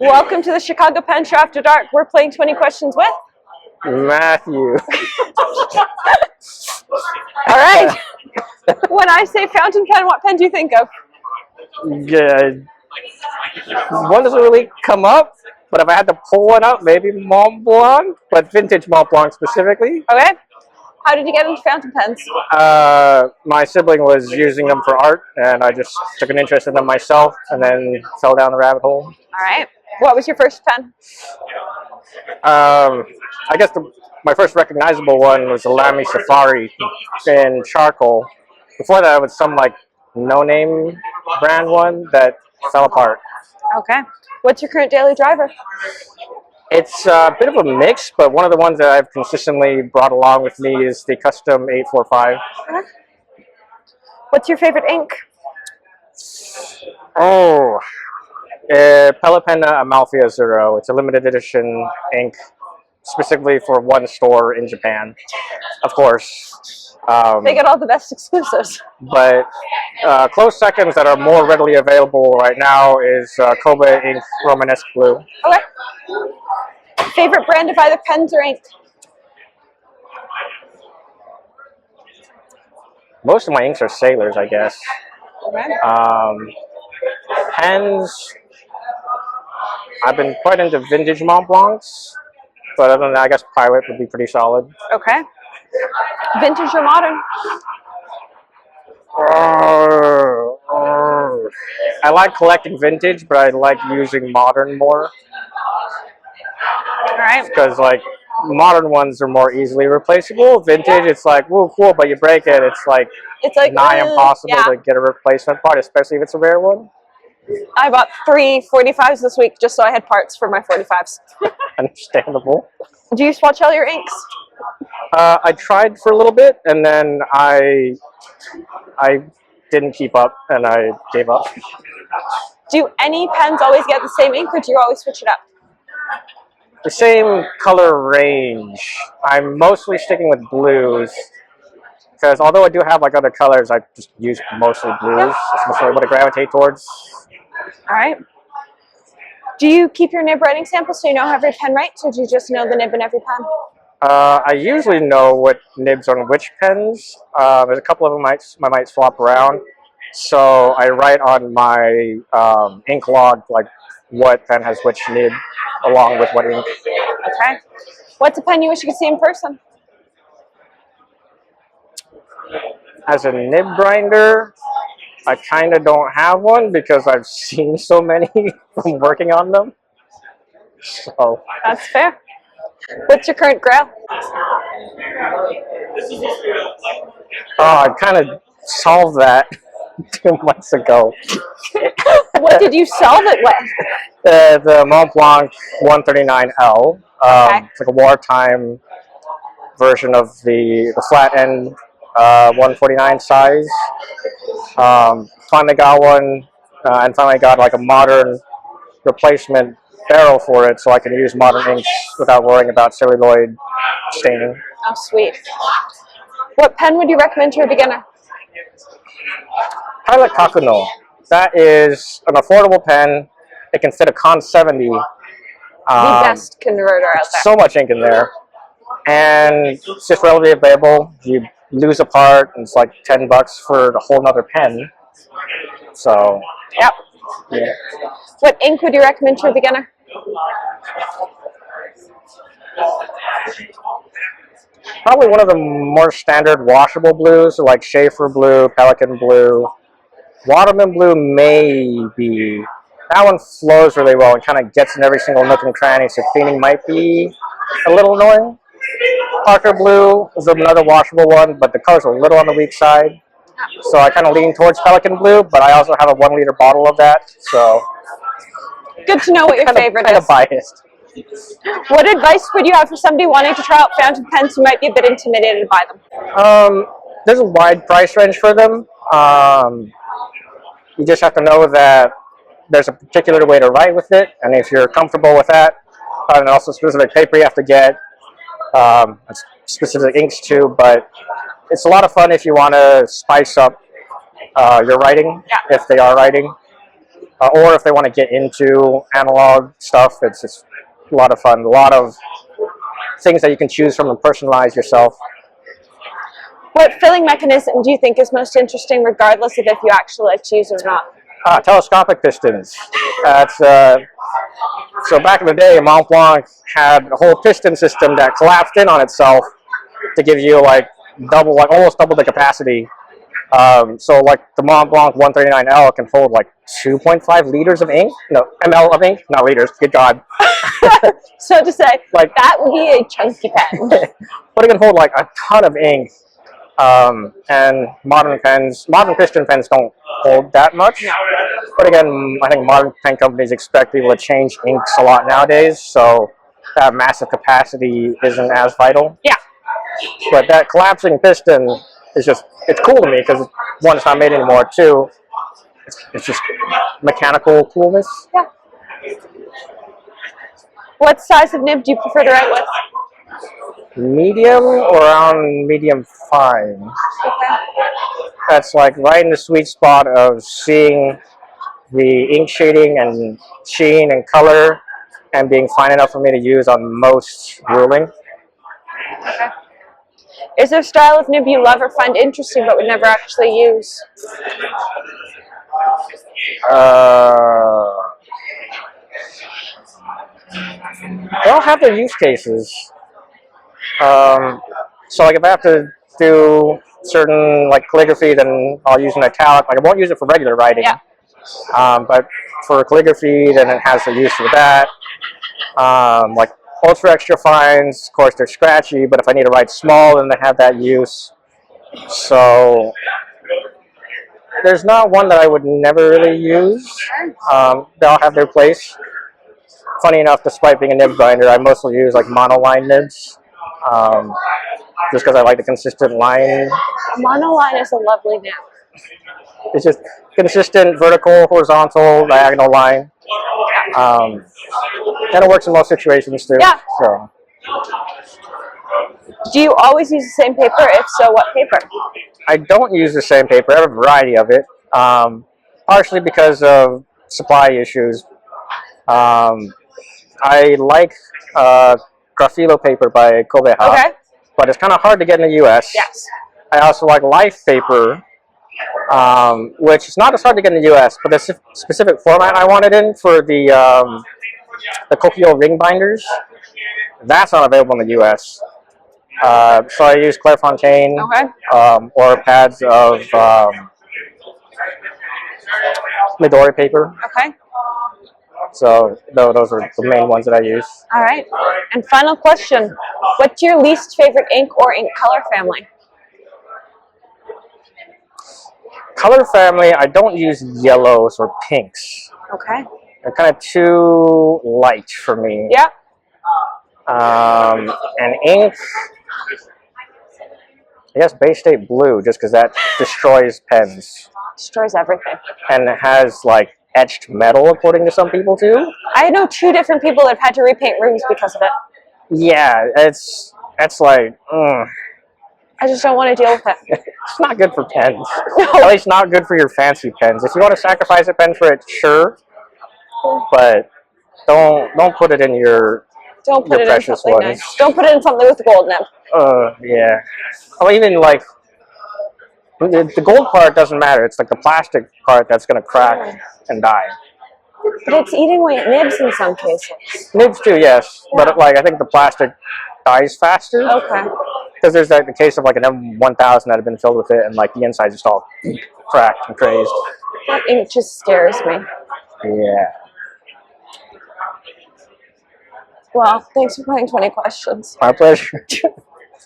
Welcome to the Chicago Pen Show After Dark. We're playing 20 questions with Matthew. All right. When I say fountain pen, what pen do you think of? Good. One doesn't really come up, but if I had to pull one up, maybe Mont Blanc, but vintage Mont Blanc specifically. Okay. How did you get into fountain pens? My sibling was using them for art, and I just took an interest in them myself, and then fell down the rabbit hole. All right. What was your first pen? I guess my first recognizable one was the Lamy Safari in charcoal. Before that, it was some like no-name brand one that fell apart. Okay. What's your current daily driver? It's a bit of a mix, but one of the ones that I've consistently brought along with me is the Custom 845. Okay. What's your favorite ink? Oh, Pelipenna Amalfia Zero. It's a limited edition ink, specifically for one store in Japan, of course. They get all the best exclusives. But close seconds that are more readily available right now is Kobe Ink Romanesque Blue. Okay. Favorite brand of either pens or ink? Most of my inks are Sailors, I guess. Okay. Pens, I've been quite into vintage Mont Blancs, but other than that, I guess Pilot would be pretty solid. Okay. Vintage or modern? I like collecting vintage, but I like using modern more. All right. Because like modern ones are more easily replaceable. Vintage, it's like, woo, cool, but you break it, it's like nigh impossible to get a replacement part, especially if it's a rare one. I bought 3 45s this week just so I had parts for my 45s. Understandable. Do you swatch all your inks? I tried for a little bit, and then I didn't keep up, and I gave up. Do any pens always get the same ink, or do you always switch it up? The same color range. I'm mostly sticking with blues, because although I do have like other colors, I just use mostly blues. It's mostly what I gravitate towards. All right. Do you keep your nib writing samples so you know every pen writes, or do you just know the nib in every pen? I usually know what nibs on which pens. There's a couple of them I might swap around. So I write on my ink log like what pen has which nib along with what ink. Okay. What's a pen you wish you could see in person? As a nib grinder, I kind of don't have one because I've seen so many from working on them. So that's fair. What's your current grail? Oh, I kind of solved that 2 months ago. What did you solve it with? The Mont Blanc 139L. Okay. It's like a wartime version of the flat end 149 size. Finally got one, and finally got like a modern replacement barrel for it, so I can use modern inks without worrying about celluloid staining. Oh, sweet. What pen would you recommend to a beginner? Pilot Kakuno. That is an affordable pen. It can fit a Con 70. The best converter out there. So much ink in there. And it's just readily available. You lose a part, and it's like $10 for a whole nother pen. So, yep. Yeah. What ink would you recommend to a beginner? Probably one of the more standard washable blues, like Schaefer blue, Pelican blue. Waterman blue, maybe. That one flows really well and kind of gets in every single nook and cranny, so cleaning might be a little annoying. Parker blue is another washable one, but the color's a little on the weak side. So I kind of lean towards Pelican blue, but I also have a 1 liter bottle of that, so. Good to know what your favorite is. Kind of biased. What advice would you have for somebody wanting to try out fountain pens who might be a bit intimidated by them? There's a wide price range for them. You just have to know that there's a particular way to write with it, and if you're comfortable with that, and also specific paper you have to get, specific inks too, but it's a lot of fun if you want to spice up your writing, if they are writing. Or if they want to get into analog stuff, it's just a lot of fun. A lot of things that you can choose from and personalize yourself. What filling mechanism do you think is most interesting, regardless of if you actually like to use it or not? Telescopic pistons. That's so back in the day, Mont Blanc had a whole piston system that collapsed in on itself to give you like almost double the capacity. So like the Mont Blanc 139L can hold like 2.5 liters of ink, no, ml of ink, not liters. Good God. So to say, Like that would be a chunky pen. but it can hold like a ton of ink. And modern piston pens don't hold that much. But again, I think modern pen companies expect people to change inks a lot nowadays, so that massive capacity isn't as vital. Yeah. But that collapsing piston is it's cool to me because one, it's not made anymore. Two, it's just mechanical coolness. Yeah. What size of nib do you prefer to write with? Medium or around medium fine. Okay. That's like right in the sweet spot of seeing the ink shading and sheen and color and being fine enough for me to use on most ruling. Okay. Is there a style of nib you love or find interesting but would never actually use? They all have their use cases. So like if I have to do certain like calligraphy, then I'll use an italic. Like I won't use it for regular writing. Yeah. But for calligraphy, then it has the use for that. Like ultra extra fines, of course they're scratchy, but if I need to write small, then they have that use. So there's not one that I would never really use. They all have their place. Funny enough, despite being a nib grinder, I mostly use like monoline nibs. Just because I like the consistent line. Monoline is a lovely nib. It's just consistent, vertical, horizontal, diagonal line. And it works in most situations too. Yeah. So. Do you always use the same paper? If so, what paper? I don't use the same paper. I have a variety of it. Partially because of supply issues. I like Graphilo paper by Kobe. Okay. But it's kind of hard to get in the U.S. Yes. I also like Life paper, which is not as hard to get in the U.S., but the specific format I wanted in for the Kokio ring binders, that's not available in the U.S. So I use Clairefontaine, Okay. or pads of Midori paper. Okay. So those are the main ones that I use. All right. And final question. What's your least favorite ink or ink color family? Color family, I don't use yellows or pinks. Okay. They're kind of too light for me. Yeah. And ink, I guess Bay State Blue, just because that destroys pens. Destroys everything. And it has like etched metal, according to some people too. I know 2 different people that have had to repaint rooms because of it. Yeah, that's like, I just don't want to deal with it. It's not good for pens. No. At least not good for your fancy pens. If you want to sacrifice a pen for it, sure. But don't put it in your precious something ones. nice. Don't put it in something with gold nib. Yeah. Well, even like the gold part doesn't matter. It's like the plastic part that's going to crack and die. But it's eating away at nibs in some cases. Nibs too, yes. Yeah. But like I think the plastic dies faster. Okay. Because there's like the case of like an M1000 that had been filled with it, and like the inside just all cracked and crazed. That ink just scares me. Yeah. Well, thanks for playing 20 questions. My pleasure.